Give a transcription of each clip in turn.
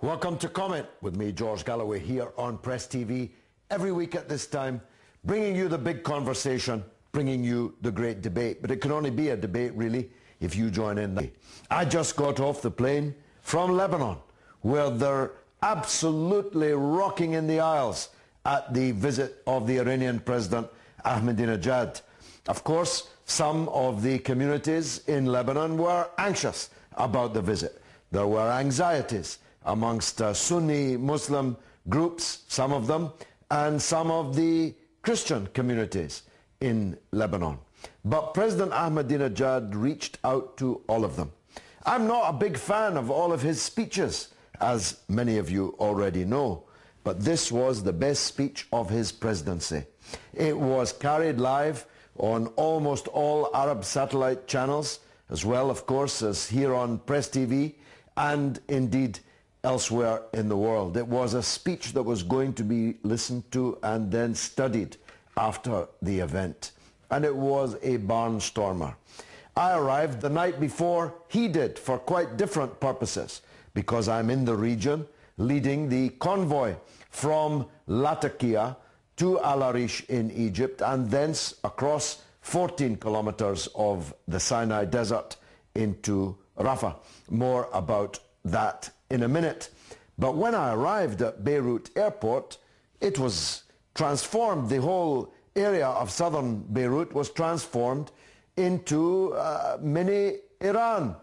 Welcome to Comment with me, George Galloway, here on Press TV, every week at this time, bringing you the big conversation, bringing you the great debate. But it can only be a debate, really, if you join in. I just got off the plane from Lebanon, where they're absolutely rocking in the aisles at the visit of the Iranian President Ahmadinejad. Of course, some of the communities in Lebanon were anxious about the visit. There were anxieties amongst Sunni Muslim groups, some of them, and some of the Christian communities in Lebanon. But President Ahmadinejad reached out to all of them. I'm not a big fan of all of his speeches, as many of you already know, but this was the best speech of his presidency. It was carried live on almost all Arab satellite channels, as well, of course, as here on Press TV, and indeed elsewhere in the world. It was a speech that was going to be listened to and then studied after the event. And it was a barnstormer. I arrived the night before he did for quite different purposes, because I'm in the region leading the convoy from Latakia to Al Arish in Egypt and thence across 14 kilometers of the Sinai Desert into Rafah. More about that in a minute. But when I arrived at Beirut airport, it was transformed. The whole area of southern Beirut was transformed into mini Iran.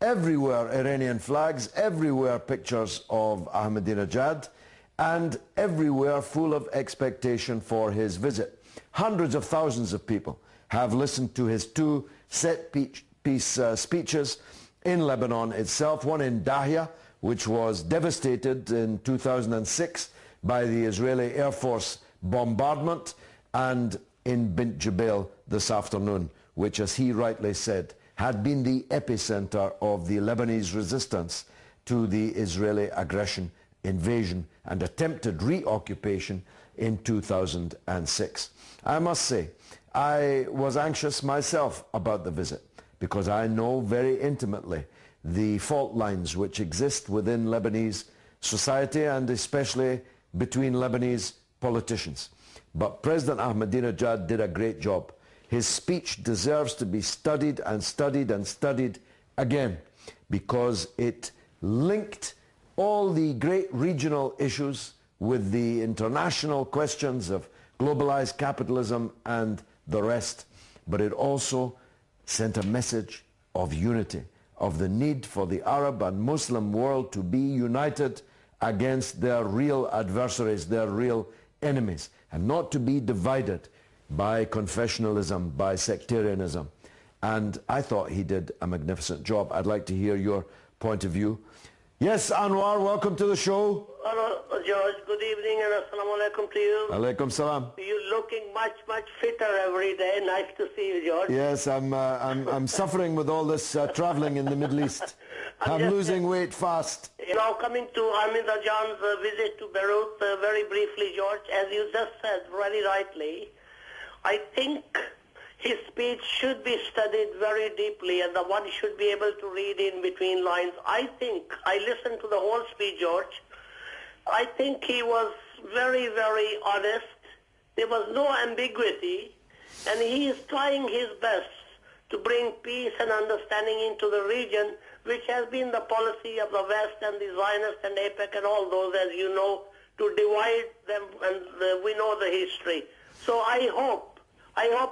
Everywhere Iranian flags, everywhere pictures of Ahmadinejad, and everywhere full of expectation for his visit. Hundreds of thousands of people have listened to his two set-piece speeches in Lebanon itself, one in Dahia, which was devastated in 2006 by the Israeli Air Force bombardment, and in Bint Jbeil this afternoon, which, as he rightly said, had been the epicenter of the Lebanese resistance to the Israeli aggression, invasion, and attempted reoccupation in 2006. I must say, I was anxious myself about the visit, because I know very intimately the fault lines which exist within Lebanese society and especially between Lebanese politicians. But President Ahmadinejad did a great job. His speech deserves to be studied and studied and studied again, because it linked all the great regional issues with the international questions of globalized capitalism and the rest. But it also sent a message of unity, of the need for the Arab and Muslim world to be united against their real adversaries, their real enemies, and not to be divided by confessionalism, by sectarianism. And I thought he did a magnificent job. I'd like to hear your point of view. Yes, Anwar, welcome to the show. Hello, George. Good evening and assalamu alaikum to you. Alaikum salam. You're looking much fitter every day. Nice to see you, George. Yes, I'm suffering with all this traveling in the Middle East. I'm losing weight fast. Now coming to Ahmadinejad's visit to Beirut, very briefly, George, as you just said very rightly, I think his speech should be studied very deeply, and the one should be able to read in between lines. I think, I listened to the whole speech, George. I think he was very honest. There was no ambiguity, and he is trying his best to bring peace and understanding into the region, which has been the policy of the West and the Zionists and AIPAC and all those, as you know, to divide them, and we know the history. So I hope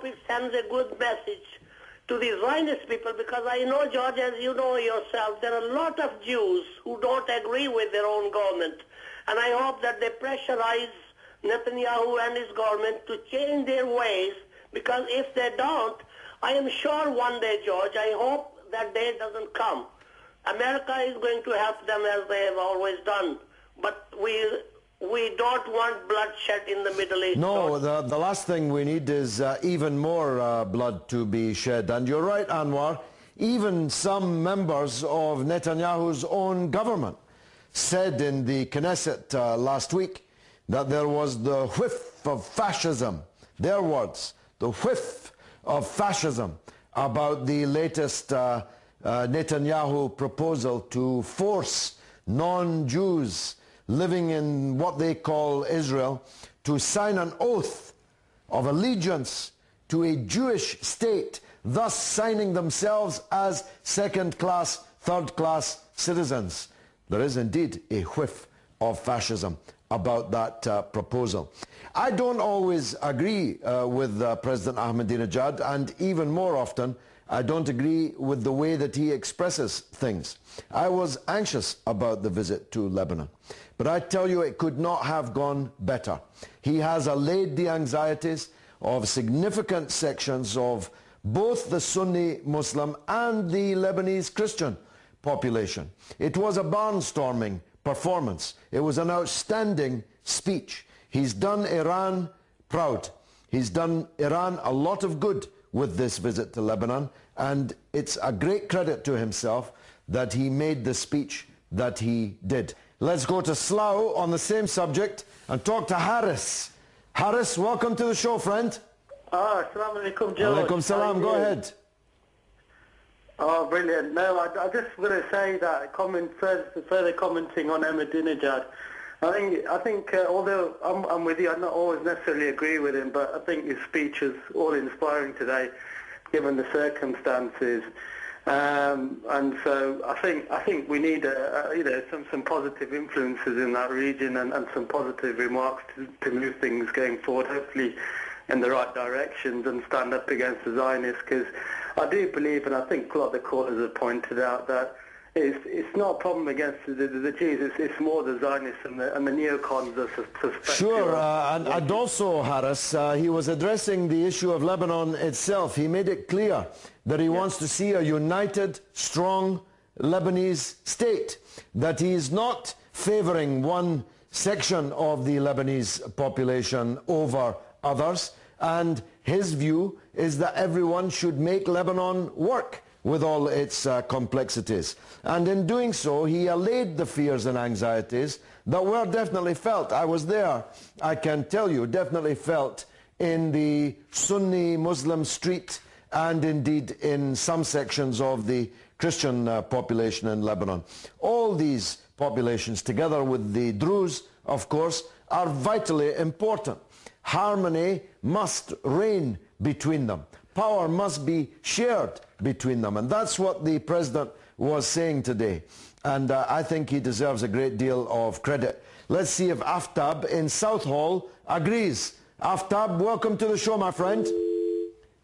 it sends a good message to the Zionist people, because I know, George, as you know yourself, there are a lot of Jews who don't agree with their own government. And I hope that they pressurize Netanyahu and his government to change their ways, because if they don't, I am sure one day, George, I hope that day doesn't come. America is going to help them as they have always done. But we don't want bloodshed in the Middle East. No, the last thing we need is even more blood to be shed. And you're right, Anwar, even some members of Netanyahu's own government said in the Knesset last week that there was the whiff of fascism, their words, the whiff of fascism about the latest Netanyahu proposal to force non-Jews living in what they call Israel to sign an oath of allegiance to a Jewish state, thus signing themselves as second-class, third-class citizens. There is indeed a whiff of fascism about that proposal. I don't always agree with President Ahmadinejad, and even more often, I don't agree with the way that he expresses things. I was anxious about the visit to Lebanon, but I tell you it could not have gone better. He has allayed the anxieties of significant sections of both the Sunni Muslim and the Lebanese Christian population. It was a barnstorming performance. It was an outstanding speech. He's done Iran proud. He's done Iran a lot of good with this visit to Lebanon, and it's a great credit to himself that he made the speech that he did. Let's go to Slough on the same subject and talk to Harris. Harris, welcome to the show, friend. Assalamu alaikum, George. Alaikum salam, go ahead. Oh, brilliant. No, I just want to say that further commenting on Ahmadinejad, I think although I'm with you, I don't always necessarily agree with him, but I think his speech is all-inspiring today, given the circumstances. And so I think we need some positive influences in that region and some positive remarks to move things going forward, hopefully in the right directions, and stand up against the Zionists, because I do believe, and I think a lot of the callers have pointed out, that it's not a problem against the Jews, it's more the Zionists and the neocons that suspect. Sure, and also, Harris, he was addressing the issue of Lebanon itself. He made it clear that he wants to see a united, strong Lebanese state, that he is not favoring one section of the Lebanese population over others, and his view is that everyone should make Lebanon work with all its complexities. And in doing so, he allayed the fears and anxieties that were definitely felt. I was there, I can tell you, definitely felt in the Sunni Muslim street and indeed in some sections of the Christian population in Lebanon. All these populations, together with the Druze, of course, are vitally important. Harmony must reign between them. Power must be shared between them. And that's what the President was saying today. And I think he deserves a great deal of credit. Let's see if Aftab in Southall agrees. Aftab, welcome to the show, my friend.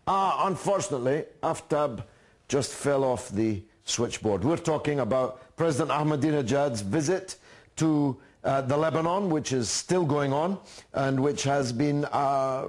Unfortunately, Aftab just fell off the switchboard. We're talking about President Ahmadinejad's visit to the Lebanon, which is still going on and which has been a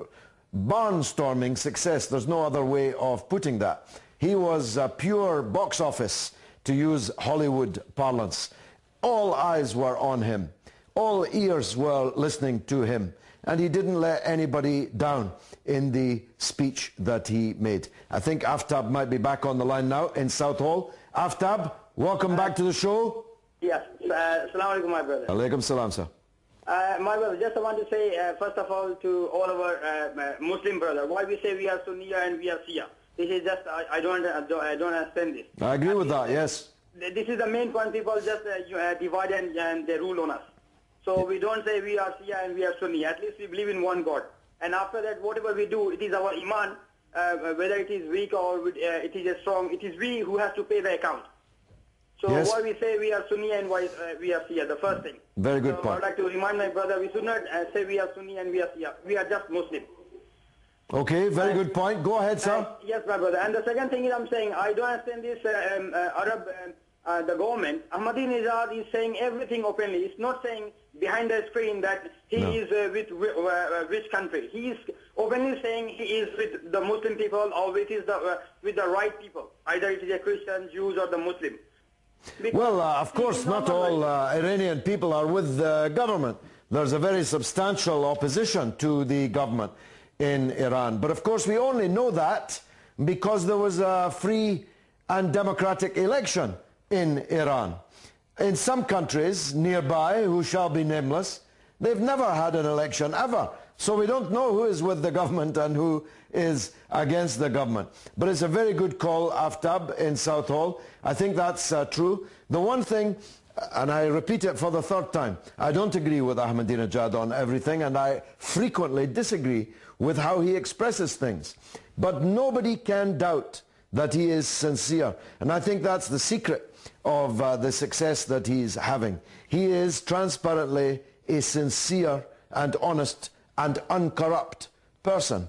barnstorming success. There's no other way of putting that. He was a pure box office, to use Hollywood parlance. All eyes were on him. All ears were listening to him. And he didn't let anybody down in the speech that he made. I think Aftab might be back on the line now in Southall. Aftab, welcome back to the show. Yes. Assalamu alaikum, my brother. Alaikum salam, sir. My brother, just I want to say, first of all, to all of our Muslim brothers, why we say we are Sunni and we are Shia. This is just, I don't understand this. I agree with that, yes. This is the main point. People just divide and they rule on us. So we don't say we are Shia and we are Sunni. At least we believe in one God. And after that, whatever we do, it is our Iman, whether it is weak or it is strong, it is we who have to pay the account. So yes. Why we say we are Sunni and why we are Shia, the first thing. Very good point. I would like to remind my brother, we should not say we are Sunni and we are Shia. We are just Muslim. Okay, very good point. Go ahead, sir. Yes, my brother. And the second thing is I'm saying, I don't understand this Arab, the government. Ahmadinejad is saying everything openly. It's not saying behind the screen that he is with which country. He is openly saying he is with the Muslim people or with the right people. Either it is a Christian, Jews or the Muslim. Well, of course, not all Iranian people are with the government. there's a very substantial opposition to the government in Iran. But of course we only know that because there was a free and democratic election in Iran. In some countries nearby, who shall be nameless, they've never had an election ever. So we don't know who is with the government and who is against the government. But it's a very good call, Aftab, in Southall. I think that's true. The one thing, and I repeat it for the third time, I don't agree with Ahmadinejad on everything, and I frequently disagree with how he expresses things. But nobody can doubt that he is sincere. And I think that's the secret of the success that he's having. He is transparently a sincere and honest and uncorrupt person.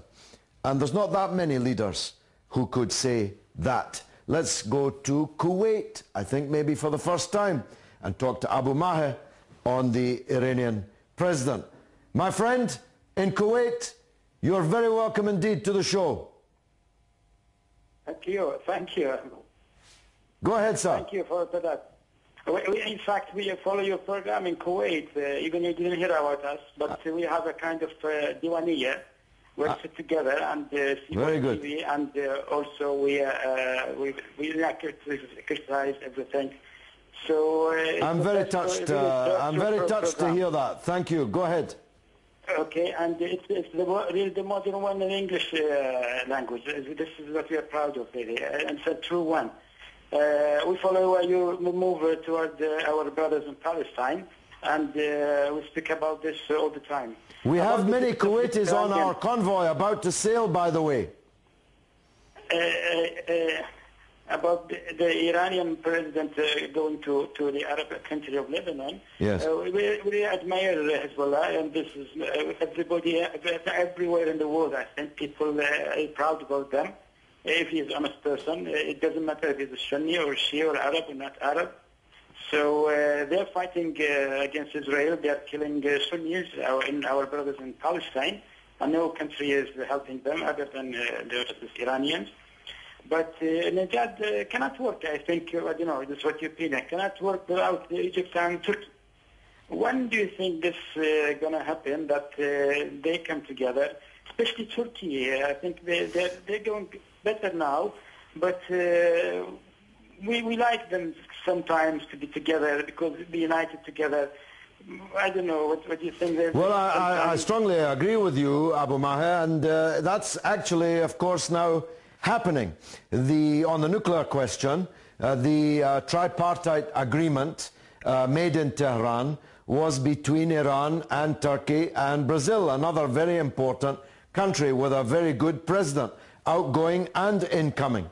And there's not that many leaders who could say that. Let's go to Kuwait, I think maybe for the first time, and talk to Abu Maheh on the Iranian president. My friend in Kuwait, you're very welcome indeed to the show. Thank you. Thank you. Go ahead, sir. Thank you for that. In fact, we follow your program in Kuwait. Even you didn't hear about us, but we have a kind of diwaniyah. We sit together and see very good. TV, and also we criticize everything. So I'm very touched. I'm very touched to hear that. Thank you. Go ahead. Okay, and it's the modern one in English language. This is what we are proud of, really, and it's a true one. We follow you move toward our brothers in Palestine, and we speak about this all the time. We have many Kuwaitis on our convoy about to sail, by the way. About the Iranian president going to the Arab country of Lebanon. Yes. We admire Hezbollah, and this is everybody everywhere in the world. I think people are proud about them. If he's an honest person, it doesn't matter if he's a Sunni or Shia or Arab or not Arab. So they're fighting against Israel. They are killing Sunnis, our brothers in Palestine. And no country is helping them other than the Iranians. But Najad cannot work, I think, this is what your opinion, cannot work without Egypt and Turkey. When do you think this is going to happen, that they come together, especially Turkey? I think they're going better now, but we like them sometimes to be together because be united together. I don't know, what do you think? Well, I strongly agree with you, Abu Maheh, and that's actually, of course, now happening. On the nuclear question, the tripartite agreement made in Tehran was between Iran and Turkey and Brazil, another very important country with a very good president, outgoing and incoming.